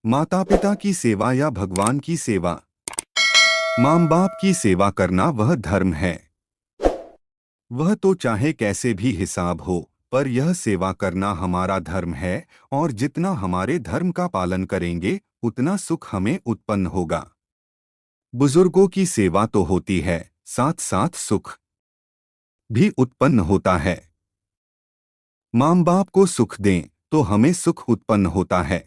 माता पिता की सेवा या भगवान की सेवा? माँ बाप की सेवा करना वह धर्म है। वह तो चाहे कैसे भी हिसाब हो, पर यह सेवा करना हमारा धर्म है। और जितना हमारे धर्म का पालन करेंगे उतना सुख हमें उत्पन्न होगा। बुजुर्गों की सेवा तो होती है, साथ साथ सुख भी उत्पन्न होता है। माँ बाप को सुख दें तो हमें सुख उत्पन्न होता है।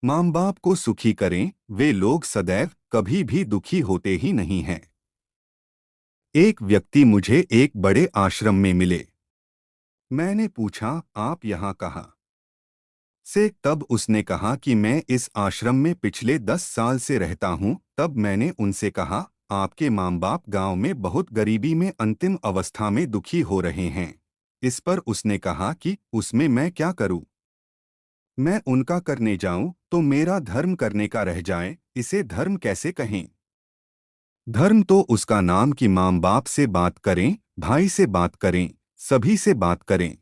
माँ बाप को सुखी करें, वे लोग सदैव कभी भी दुखी होते ही नहीं हैं। एक व्यक्ति मुझे एक बड़े आश्रम में मिले। मैंने पूछा, आप यहाँ कहाँ से? तब उसने कहा कि मैं इस आश्रम में पिछले 10 साल से रहता हूँ। तब मैंने उनसे कहा, आपके माँ बाप गांव में बहुत गरीबी में अंतिम अवस्था में दुखी हो रहे हैं। इस पर उसने कहा कि उसमें मैं क्या करूँ? मैं उनका करने जाऊं तो मेरा धर्म करने का रह जाए। इसे धर्म कैसे कहें? धर्म तो उसका नाम कि माँ बाप से बात करें, भाई से बात करें, सभी से बात करें।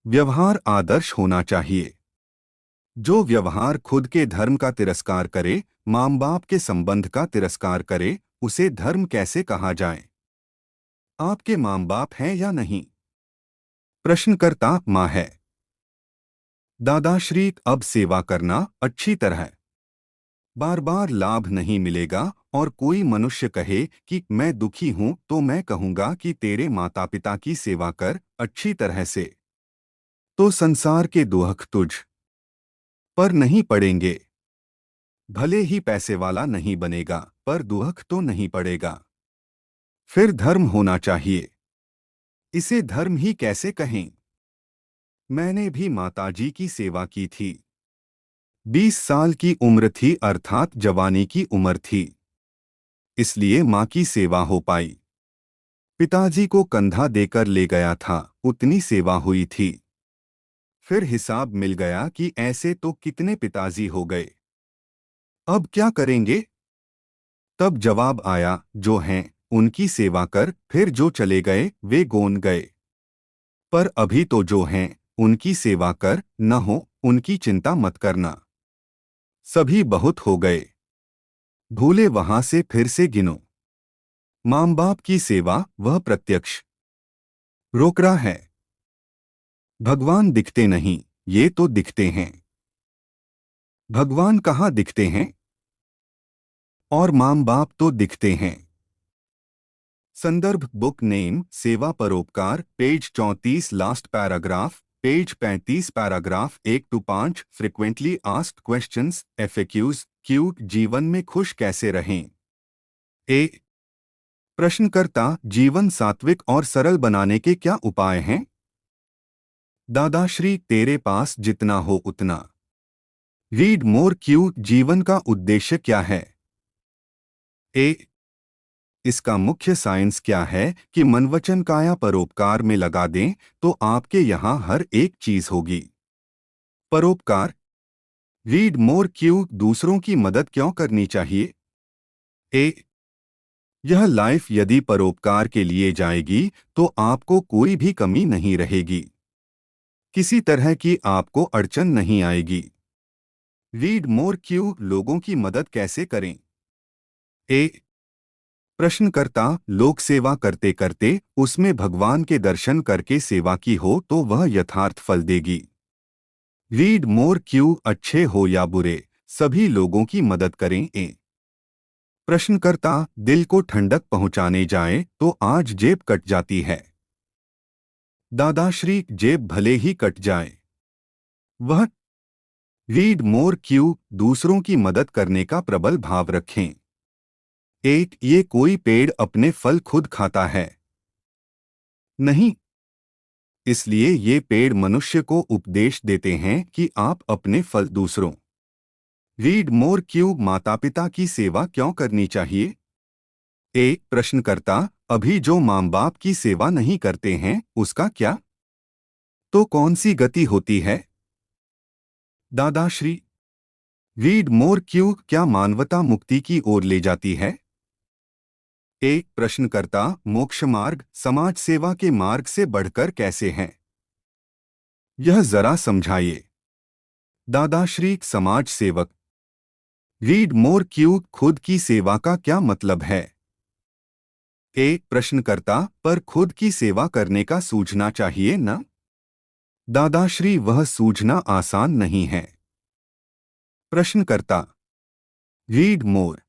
व्यवहार आदर्श होना चाहिए। जो व्यवहार खुद के धर्म का तिरस्कार करे, माँ बाप के संबंध का तिरस्कार करे, उसे धर्म कैसे कहा जाए? आपके माँ बाप हैं या नहीं? प्रश्नकर्ता माँ है। दादाश्री, अब सेवा करना अच्छी तरह बार बार लाभ नहीं मिलेगा। और कोई मनुष्य कहे कि मैं दुखी हूं तो मैं कहूंगा कि तेरे माता पिता की सेवा कर अच्छी तरह से, तो संसार के दुख तुझ पर नहीं पड़ेंगे। भले ही पैसे वाला नहीं बनेगा, पर दुख तो नहीं पड़ेगा। फिर धर्म होना चाहिए। इसे धर्म ही कैसे कहें? मैंने भी माताजी की सेवा की थी। 20 साल की उम्र थी, अर्थात जवानी की उम्र थी, इसलिए माँ की सेवा हो पाई। पिताजी को कंधा देकर ले गया था, उतनी सेवा हुई थी। फिर हिसाब मिल गया कि ऐसे तो कितने पिताजी हो गए, अब क्या करेंगे? तब जवाब आया, जो हैं उनकी सेवा कर, फिर जो चले गए वे गौन गए। पर अभी तो जो हैं उनकी सेवा कर, न हो उनकी चिंता मत करना। सभी बहुत हो गए, भूले वहां से फिर से गिनो। माँ बाप की सेवा वह प्रत्यक्ष रोकड़ा है। भगवान दिखते नहीं, ये तो दिखते हैं। भगवान कहाँ दिखते हैं? और माँ बाप तो दिखते हैं। संदर्भ बुक नेम सेवा परोपकार, page 34, last paragraph, page 35, paragraph 1 to 5। Frequently asked questions, FAQs. Q, जीवन में खुश कैसे रहें? ए। प्रश्नकर्ता, जीवन सात्विक और सरल बनाने के क्या उपाय हैं? दादाश्री, तेरे पास जितना हो उतना रीड मोर। क्यू, जीवन का उद्देश्य क्या है? ए। इसका मुख्य साइंस क्या है कि मनवचन काया परोपकार में लगा दें तो आपके यहाँ हर एक चीज होगी। परोपकार। Read more. क्यू, दूसरों की मदद क्यों करनी चाहिए? ए। यह लाइफ यदि परोपकार के लिए जाएगी तो आपको कोई भी कमी नहीं रहेगी, किसी तरह की आपको अड़चन नहीं आएगी। Read more. क्यू, लोगों की मदद कैसे करें? ए। प्रश्नकर्ता, लोक सेवा करते करते उसमें भगवान के दर्शन करके सेवा की हो तो वह यथार्थ फल देगी। Read more. क्यू, अच्छे हो या बुरे सभी लोगों की मदद करें। ए। प्रश्नकर्ता, दिल को ठंडक पहुंचाने जाए तो आज जेब कट जाती है। दादाश्री, जेब भले ही कट जाए वह। Read more. क्यू, दूसरों की मदद करने का प्रबल भाव रखें। एक, ये कोई पेड़ अपने फल खुद खाता है? नहीं, इसलिए ये पेड़ मनुष्य को उपदेश देते हैं कि आप अपने फल दूसरों। Read more. क्यू, माता पिता की सेवा क्यों करनी चाहिए? ए। प्रश्नकर्ता, अभी जो माँ बाप की सेवा नहीं करते हैं उसका क्या? तो कौन सी गति होती है? दादाश्री। Read more. क्यू, क्या मानवता मुक्ति की ओर ले जाती है? एक। प्रश्नकर्ता, मोक्ष मार्ग समाज सेवा के मार्ग से बढ़कर कैसे है? यह जरा समझाइए। दादाश्री समाज सेवक। रीड मोर क्यू खुद की सेवा का क्या मतलब है? ए प्रश्नकर्ता पर खुद की सेवा करने का सूझना चाहिए ना? दादाश्री वह सूझना आसान नहीं है। प्रश्नकर्ता रीड मोर